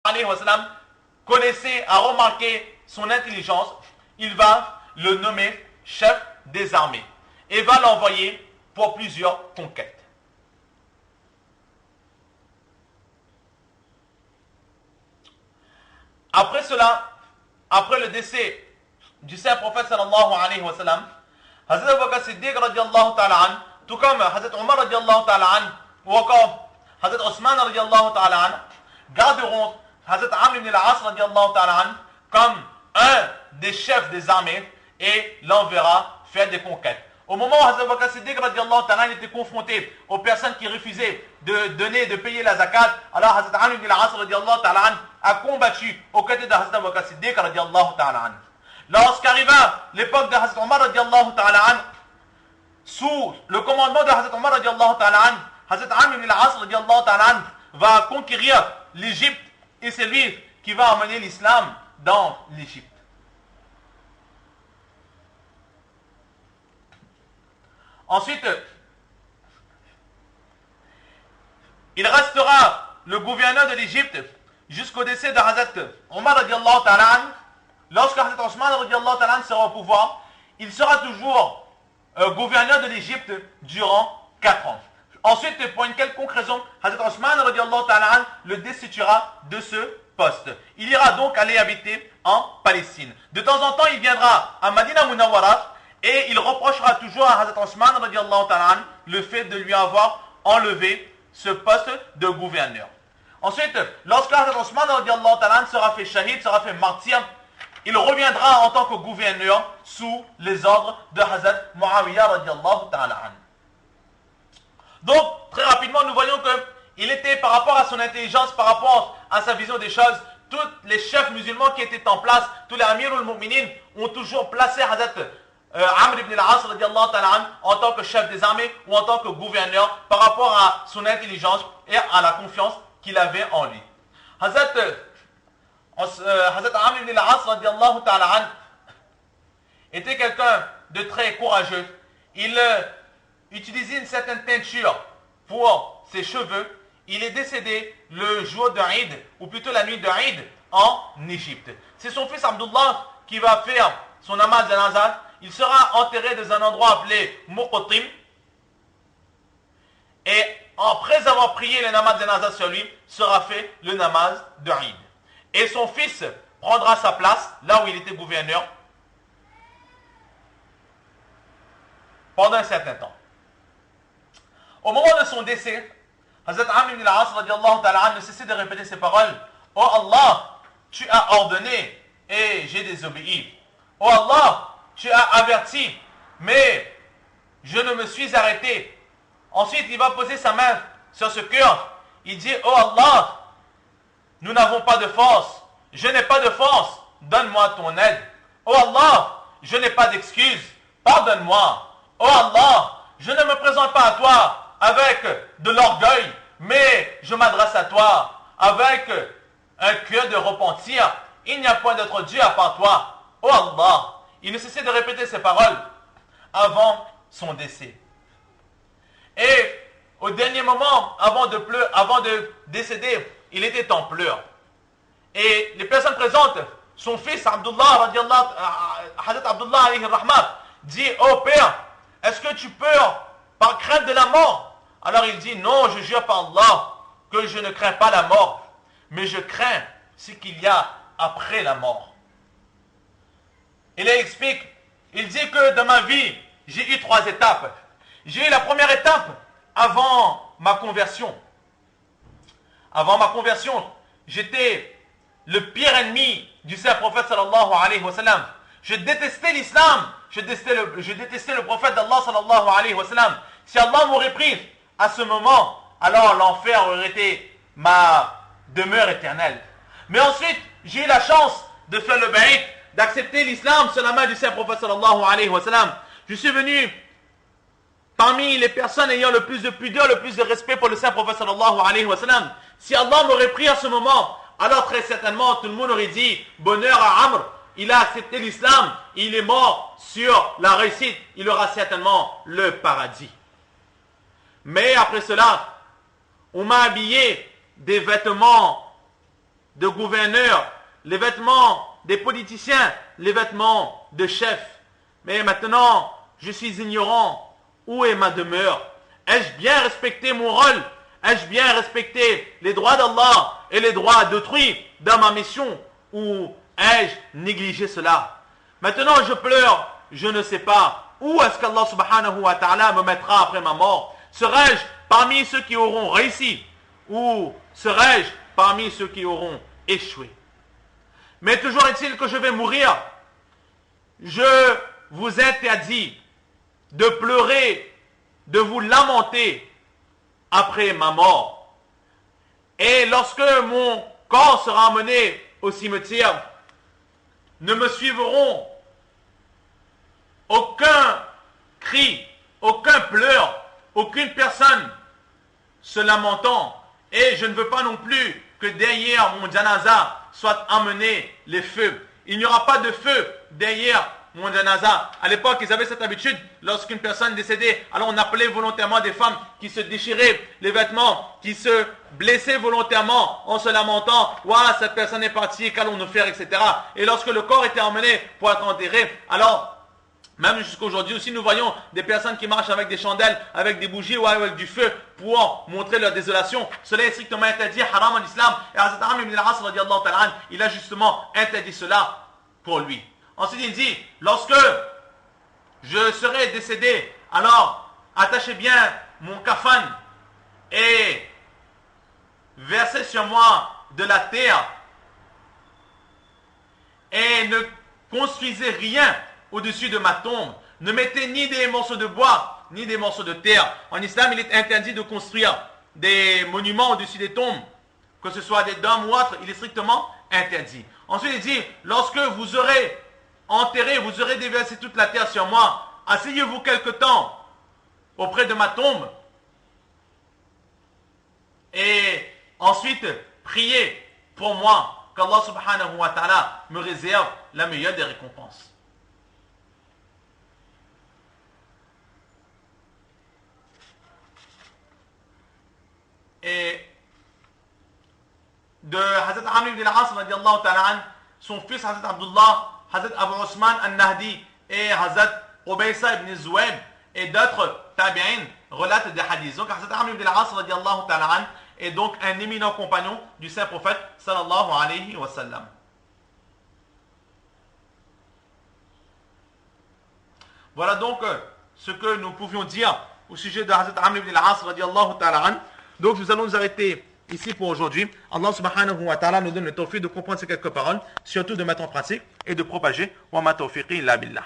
alayhi wa sallam connaissait, a remarqué son intelligence, il va le nommer chef des armées et va l'envoyer pour plusieurs conquêtes. Après cela, après le décès du saint prophète sallallahu alayhi wa sallam, Hazrat Abu Bakr Siddiq radiallahu ta'ala an, tout comme Hazrat Omar radiallahu ta'ala an, ou encore Hazrat Osman radiallahu ta'ala an, garderont Hazrat Amr ibn al-As radiallahu ta'ala an comme un des chefs des armées et l'enverra faire des conquêtes. Au moment où Hazrat Abu Bakr Siddiq radiallahu ta'ala an était confronté aux personnes qui refusaient de donner, de payer la zakat, alors Hazrat Amr ibn al-As radiallahu ta'ala an a combattu aux côtés de Hazrat Abu Bakr Siddiq radiallahu ta'ala an. Lorsqu'arriva l'époque de Hazrat Omar radiallahu ta'ala an, sous le commandement de Hazrat Omar radiallahu ta'ala an, Hazrat Amr ibn al-As radiallahu ta'ala an va conquérir l'Égypte et c'est lui qui va amener l'islam dans l'Égypte. Ensuite, il restera le gouverneur de l'Égypte jusqu'au décès de Hazrat Omar radiallahu ta'ala an. Lorsque Hazrat Osman radiallahu ta'ala an sera au pouvoir, il sera toujours gouverneur de l'Égypte durant 4 ans. Ensuite, pour une quelconque raison, Hazrat Osman radiallahu ta'ala an le destituera de ce poste. Il ira donc aller habiter en Palestine. De temps en temps, il viendra à Madina Munawwara et il reprochera toujours à Hazrat Osman radiallahu ta'ala an le fait de lui avoir enlevé ce poste de gouverneur. Ensuite, lorsque Hazrat Osman radiallahu ta'ala an sera fait shahid, sera fait martyr, il reviendra en tant que gouverneur sous les ordres de Hazrat Muawiyah radiallahu ta'ala an. Donc, très rapidement, nous voyons qu'il était, par rapport à son intelligence, par rapport à sa vision des choses, tous les chefs musulmans qui étaient en place, tous les Amirul Mu'minin, ont toujours placé Hazrat Amr ibn al-As radiallahu ta'ala an en tant que chef des armées ou en tant que gouverneur par rapport à son intelligence et à la confiance qu'il avait en lui. Hazrat Amr ibn al-As radiallahu ta'ala an était quelqu'un de très courageux. Il utilisait une certaine teinture pour ses cheveux. Il est décédé le jour de Eid, ou plutôt la nuit de Eid, en Égypte. C'est son fils Abdullah qui va faire son namaz janazah. Il sera enterré dans un endroit appelé Muqtim. Et après avoir prié le namaz janazah sur lui, sera fait le namaz de Eid. Et son fils prendra sa place, là où il était gouverneur, pendant un certain temps. Au moment de son décès, Hazrat Amr ibn al-As radiallahu ta'ala an ne cessait de répéter ces paroles. « Oh Allah, tu as ordonné et j'ai désobéi. Oh Allah, tu as averti, mais je ne me suis arrêté. » Ensuite, il va poser sa main sur ce cœur. Il dit « Oh Allah, nous n'avons pas de force. Je n'ai pas de force. Donne-moi ton aide. Oh Allah, je n'ai pas d'excuses. Pardonne-moi. Oh Allah, je ne me présente pas à toi avec de l'orgueil, mais je m'adresse à toi avec un cœur de repentir. Il n'y a point d'autre Dieu à part toi. Oh Allah, il ne cessait de répéter ces paroles avant son décès. Et au dernier moment, avant de décéder, il était en pleurs. Et les personnes présentes, son fils Abdullah, Hazrat Abdullah alayhi rahmat, dit « Oh père, est-ce que tu peurs par crainte de la mort ?» Alors il dit « Non, je jure par Allah que je ne crains pas la mort, mais je crains ce qu'il y a après la mort. » Il explique, il dit que dans ma vie, j'ai eu 3 étapes. J'ai eu la première étape avant ma conversion. Avant ma conversion, j'étais le pire ennemi du saint prophète sallallahu alayhi wa sallam. Je détestais l'islam, je détestais le prophète d'Allah sallallahu alayhi wa sallam. Si Allah m'aurait pris à ce moment, alors l'enfer aurait été ma demeure éternelle. Mais ensuite, j'ai eu la chance de faire le bayt, d'accepter l'islam sur la main du saint prophète sallallahu alayhi wa sallam. Je suis venu parmi les personnes ayant le plus de pudeur, le plus de respect pour le saint prophète sallallahu alayhi wa sallam. Si Allah m'aurait pris à ce moment, alors très certainement tout le monde aurait dit bonheur à Amr, il a accepté l'islam, il est mort sur la réussite, il aura certainement le paradis. Mais après cela, on m'a habillé des vêtements de gouverneurs, les vêtements des politiciens, les vêtements de chefs. Mais maintenant, je suis ignorant. Où est ma demeure? Ai-je bien respecté mon rôle? Ai-je bien respecté les droits d'Allah et les droits d'autrui dans ma mission? Ou ai-je négligé cela? Maintenant, je pleure, je ne sais pas. Où est-ce qu'Allah subhanahu wa ta'ala me mettra après ma mort? Serai-je parmi ceux qui auront réussi? Ou serai-je parmi ceux qui auront échoué? Mais toujours est-il que je vais mourir. Je vous interdis de pleurer, de vous lamenter après ma mort. Et lorsque mon corps sera emmené au cimetière, ne me suivront aucun cri, aucun pleur, aucune personne se lamentant. Et je ne veux pas non plus que derrière mon janaza soit emmené les feux. Il n'y aura pas de feu derrière mon janaza. À l'époque, ils avaient cette habitude, lorsqu'une personne décédait, alors on appelait volontairement des femmes qui se déchiraient les vêtements, qui se blessaient volontairement en se lamentant, « Ouah, cette personne est partie, qu'allons-nous faire, etc. » Et lorsque le corps était emmené pour être enterré, alors, même jusqu'à aujourd'hui aussi, nous voyons des personnes qui marchent avec des chandelles, avec des bougies ou avec du feu pour montrer leur désolation. Cela est strictement interdit, haram en islam. Et Hazrat Amr ibn al-As, il a justement interdit cela pour lui. Ensuite, il dit, lorsque je serai décédé, alors attachez bien mon kafan et versez sur moi de la terre et ne construisez rien au-dessus de ma tombe. Ne mettez ni des morceaux de bois, ni des morceaux de terre. En islam, il est interdit de construire des monuments au-dessus des tombes, que ce soit des dômes ou autres, il est strictement interdit. Ensuite, il dit, lorsque vous aurez enterré, vous aurez déversé toute la terre sur moi, asseyez-vous quelque temps auprès de ma tombe et ensuite priez pour moi qu'Allah subhanahu wa ta'ala me réserve la meilleure des récompenses. Et de Hazrat Amr ibn al-As radiallahu ta'ala, son fils Hazrat Abdullah, Hazrat Abu Osman al-Nahdi et Hazrat Ubaysa ibn Zuwayb et d'autres tabi'in relatent des hadiths. Donc Hazrat Amr ibn al-As radiallahu ta'ala est donc un éminent compagnon du saint prophète sallallahu alayhi wa sallam. Voilà donc ce que nous pouvions dire au sujet de Hazrat Amr ibn al-As radiallahu ta'ala. Donc nous allons nous arrêter ici pour aujourd'hui. Allah subhanahu wa ta'ala nous donne le tawfiq de comprendre ces quelques paroles, surtout de mettre en pratique et de propager. Wa ma tawfiqi illa billah.